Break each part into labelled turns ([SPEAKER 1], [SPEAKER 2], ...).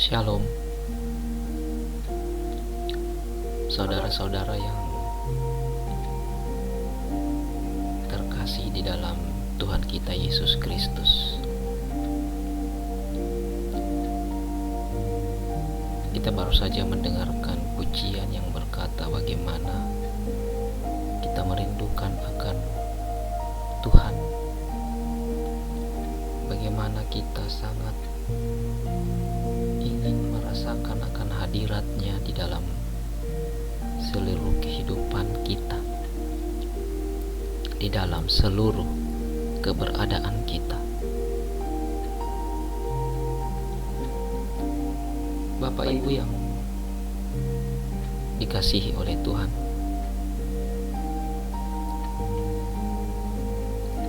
[SPEAKER 1] Shalom, saudara-saudara yang terkasih di dalam Tuhan kita Yesus Kristus. Kita baru saja mendengarkan pujian yang berkata bagaimana kita merindukan akan Tuhan, bagaimana kita sangat ingin merasakan akan hadiratnya di dalam seluruh kehidupan kita, di dalam seluruh keberadaan kita. Bapak Ibu yang dikasihi oleh Tuhan,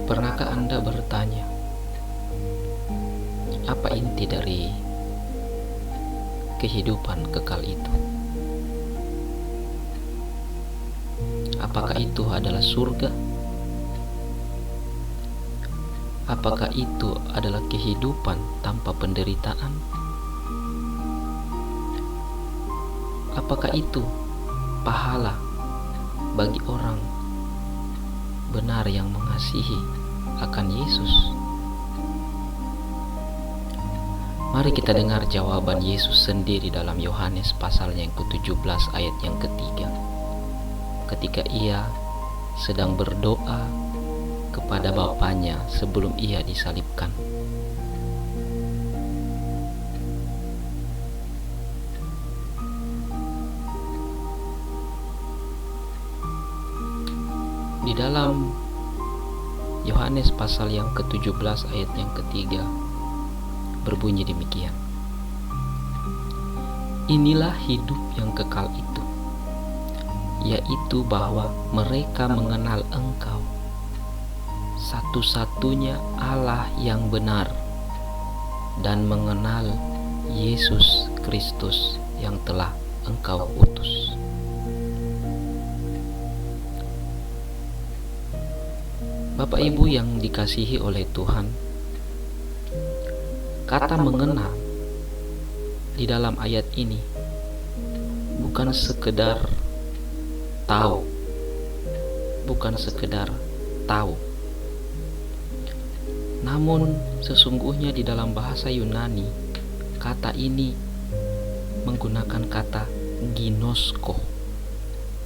[SPEAKER 1] pernahkah Anda bertanya, apa inti dari kehidupan kekal itu? Apakah itu adalah surga? Apakah itu adalah kehidupan tanpa penderitaan? Apakah itu pahala bagi orang benar yang mengasihi akan Yesus? Mari kita dengar jawaban Yesus sendiri dalam Yohanes pasal yang ke-17 ayat yang ketiga. Ketika ia sedang berdoa kepada Bapanya sebelum ia disalibkan. Di dalam Yohanes pasal yang ke-17 ayat yang ketiga berbunyi demikian. Inilah hidup yang kekal itu, yaitu bahwa mereka mengenal Engkau, satu-satunya Allah yang benar, dan mengenal Yesus Kristus yang telah Engkau utus. Bapak Ibu yang dikasihi oleh Tuhan, kata mengenal di dalam ayat ini bukan sekedar tahu, namun sesungguhnya di dalam bahasa Yunani kata ini menggunakan kata ginosko.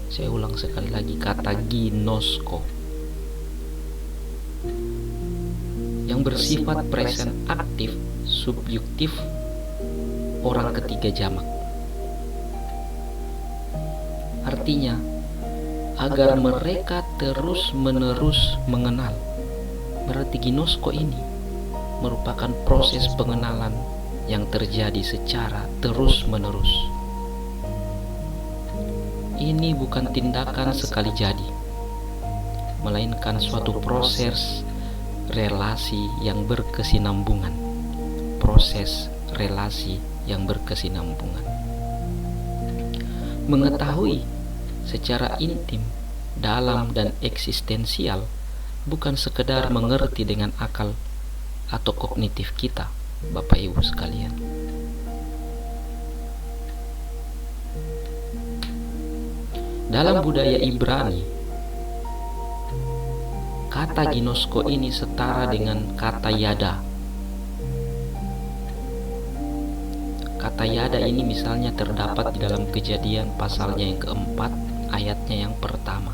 [SPEAKER 1] Saya ulang sekali lagi, kata ginosko, yang bersifat present aktif subjektif orang ketiga jamak. Artinya agar mereka terus-menerus mengenal. Berarti ginosko ini merupakan proses pengenalan yang terjadi secara terus-menerus. Ini bukan tindakan sekali jadi, melainkan suatu proses relasi yang berkesinambungan. Mengetahui secara intim, dalam, dan eksistensial bukan sekedar mengerti dengan akal atau kognitif kita, Bapak Ibu sekalian. Dalam budaya Ibrani, kata ginosko ini setara dengan kata yada. Kata yada ini misalnya terdapat di dalam Kejadian pasalnya yang keempat, ayatnya yang pertama.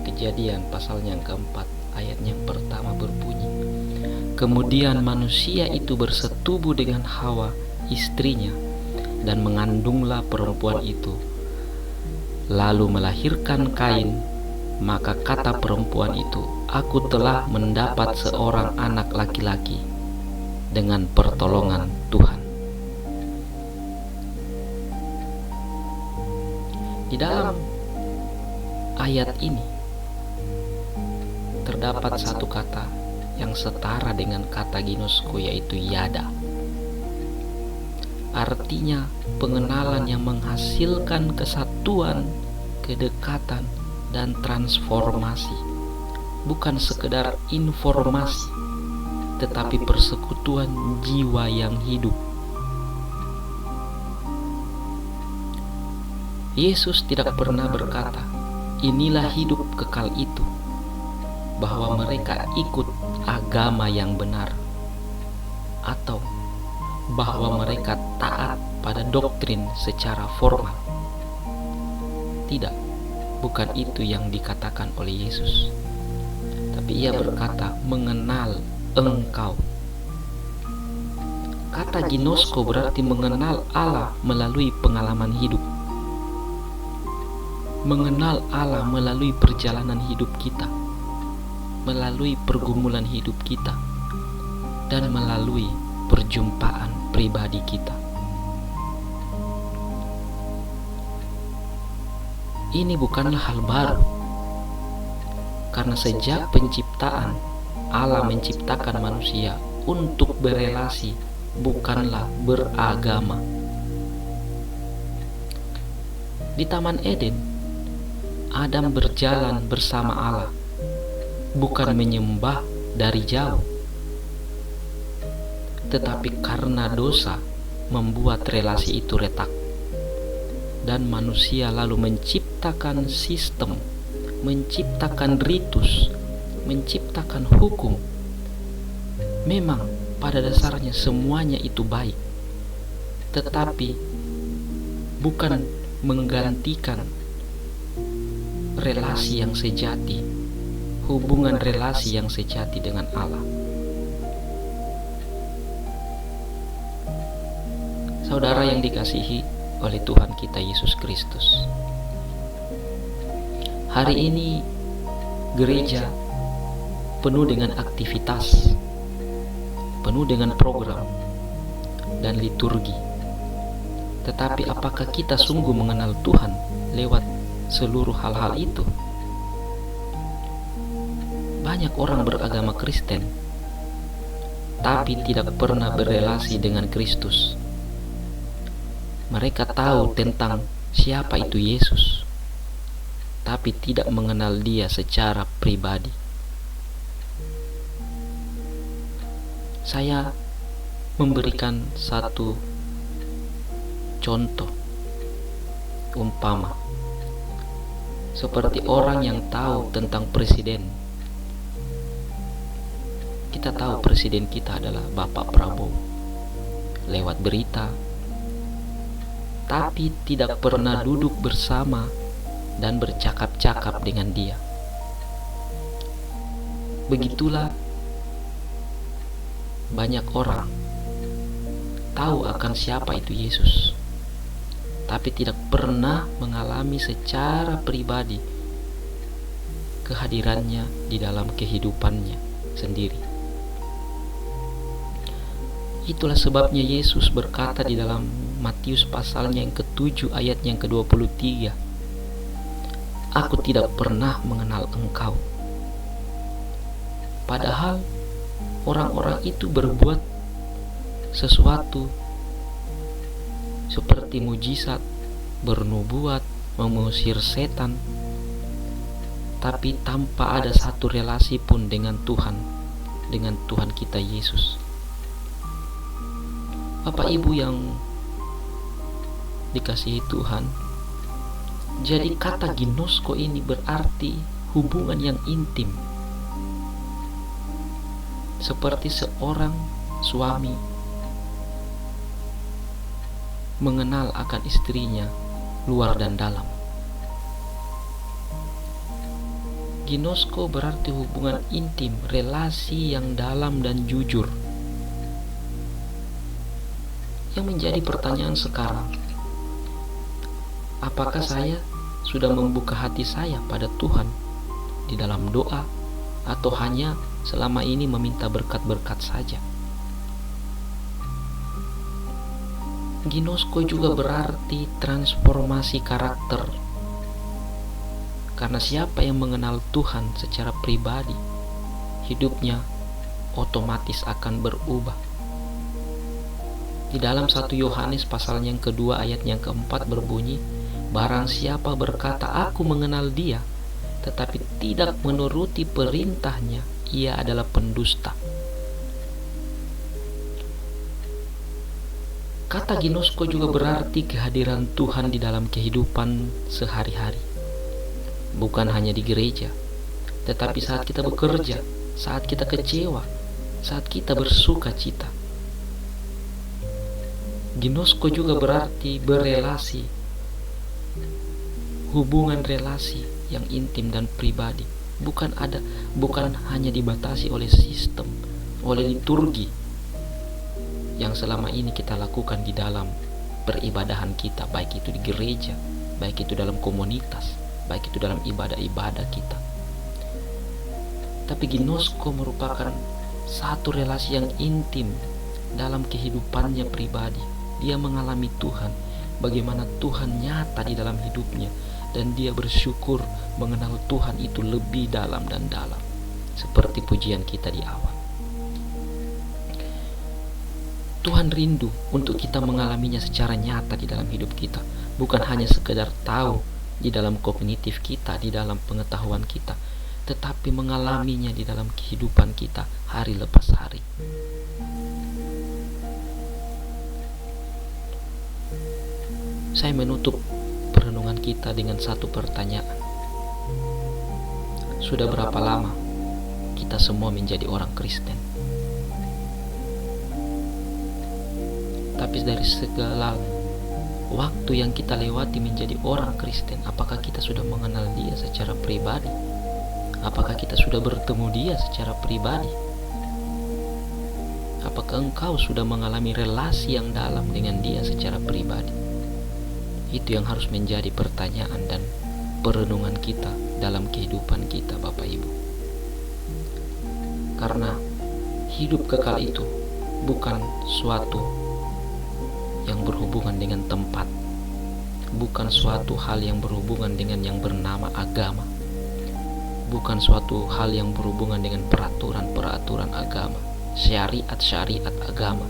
[SPEAKER 1] Kejadian pasalnya yang keempat, ayatnya yang pertama berbunyi, kemudian manusia itu bersetubuh dengan Hawa istrinya, dan mengandunglah perempuan itu, lalu melahirkan Kain. Maka kata perempuan itu, aku telah mendapat seorang anak laki-laki dengan pertolongan Tuhan. Di dalam ayat ini terdapat satu kata yang setara dengan kata ginosko, yaitu yada. Artinya pengenalan yang menghasilkan kesatuan, kedekatan, dan transformasi. Bukan sekedar informasi, tetapi persekutuan jiwa yang hidup. Yesus tidak pernah berkata, inilah hidup kekal itu, bahwa mereka ikut agama yang benar, atau bahwa mereka taat pada doktrin secara formal. Tidak, bukan itu yang dikatakan oleh Yesus. Tapi ia berkata, mengenal engkau. Kata ginosko berarti mengenal Allah melalui pengalaman hidup. Mengenal Allah melalui perjalanan hidup kita, melalui pergumulan hidup kita, dan melalui perjumpaan pribadi kita. Ini bukanlah hal baru, karena sejak penciptaan, Allah menciptakan manusia untuk berelasi, bukanlah beragama. Di Taman Eden, Adam berjalan bersama Allah, bukan menyembah dari jauh, tetapi karena dosa membuat relasi itu retak, dan manusia lalu menciptakan sistem, menciptakan ritus, menciptakan hukum. Memang pada dasarnya semuanya itu baik, tetapi bukan menggantikan relasi yang sejati, hubungan relasi yang sejati dengan Allah. Saudara yang dikasihi oleh Tuhan kita Yesus Kristus, hari ini gereja penuh dengan aktivitas, penuh dengan program dan liturgi. Tetapi apakah kita sungguh mengenal Tuhan lewat seluruh hal-hal itu? Banyak orang beragama Kristen, tapi tidak pernah berelasi dengan Kristus. Mereka tahu tentang siapa itu Yesus, tapi tidak mengenal Dia secara pribadi. Saya memberikan satu contoh umpama, seperti orang yang tahu tentang presiden. Kita tahu presiden kita adalah Bapak Prabowo lewat berita, tapi tidak pernah duduk bersama dan bercakap-cakap dengan dia. Begitulah banyak orang tahu akan siapa itu Yesus, tapi tidak pernah mengalami secara pribadi kehadirannya di dalam kehidupannya sendiri. Itulah sebabnya Yesus berkata di dalam Matius pasalnya yang ke-7 ayat yang ke-23, "Aku tidak pernah mengenal engkau." Padahal orang-orang itu berbuat sesuatu seperti mujizat, bernubuat, mengusir setan, tapi tanpa ada satu relasi pun dengan Tuhan kita Yesus. Bapak Ibu yang dikasihi Tuhan, jadi kata ginosko ini berarti hubungan yang intim, seperti seorang suami mengenal akan istrinya luar dan dalam. Ginosko berarti hubungan intim, relasi yang dalam dan jujur. Yang menjadi pertanyaan sekarang, apakah saya sudah membuka hati saya pada Tuhan di dalam doa, atau hanya selama ini meminta berkat-berkat saja? Ginosko juga berarti transformasi karakter. Karena siapa yang mengenal Tuhan secara pribadi, hidupnya otomatis akan berubah. Di dalam 1 Yohanes pasal yang kedua ayat yang keempat berbunyi, "Barang siapa berkata aku mengenal dia, tetapi tidak menuruti perintahnya, ia adalah pendusta." Kata ginosko juga berarti kehadiran Tuhan di dalam kehidupan sehari-hari. Bukan hanya di gereja, tetapi saat kita bekerja, saat kita kecewa, saat kita bersuka cita. Ginosko juga berarti berelasi, hubungan relasi yang intim dan pribadi, bukan hanya dibatasi oleh sistem, oleh liturgi yang selama ini kita lakukan di dalam peribadahan kita, baik itu di gereja, baik itu dalam komunitas, baik itu dalam ibadah-ibadah kita. Tapi ginosko merupakan satu relasi yang intim dalam kehidupannya pribadi. Dia mengalami Tuhan, bagaimana Tuhan nyata di dalam hidupnya, dan dia bersyukur mengenal Tuhan itu lebih dalam dan dalam, seperti pujian kita di awal. Tuhan rindu untuk kita mengalaminya secara nyata di dalam hidup kita, bukan hanya sekedar tahu di dalam kognitif kita, di dalam pengetahuan kita, tetapi mengalaminya di dalam kehidupan kita hari lepas hari. Saya menutup perenungan kita dengan satu pertanyaan. Sudah berapa lama kita semua menjadi orang Kristen? Tapi dari segala waktu yang kita lewati menjadi orang Kristen, apakah kita sudah mengenal dia secara pribadi? Apakah kita sudah bertemu dia secara pribadi? Apakah engkau sudah mengalami relasi yang dalam dengan dia secara pribadi? Itu yang harus menjadi pertanyaan dan perenungan kita dalam kehidupan kita, Bapak Ibu. Karena hidup kekal itu bukan suatu yang berhubungan dengan tempat, bukan suatu hal yang berhubungan dengan yang bernama agama, bukan suatu hal yang berhubungan dengan peraturan-peraturan agama, syariat-syariat agama.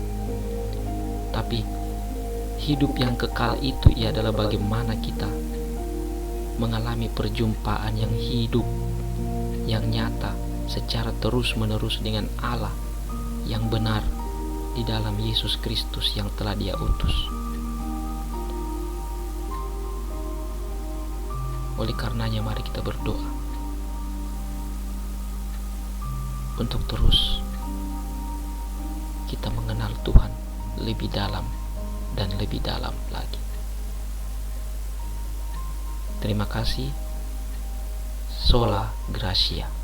[SPEAKER 1] Tapi hidup yang kekal itu adalah bagaimana kita mengalami perjumpaan yang hidup, yang nyata, secara terus-menerus dengan Allah yang benar di dalam Yesus Kristus yang telah Dia utus. Oleh karenanya mari kita berdoa untuk terus kita mengenal Tuhan lebih dalam dan lebih dalam lagi. Terima kasih. Sola Gracia.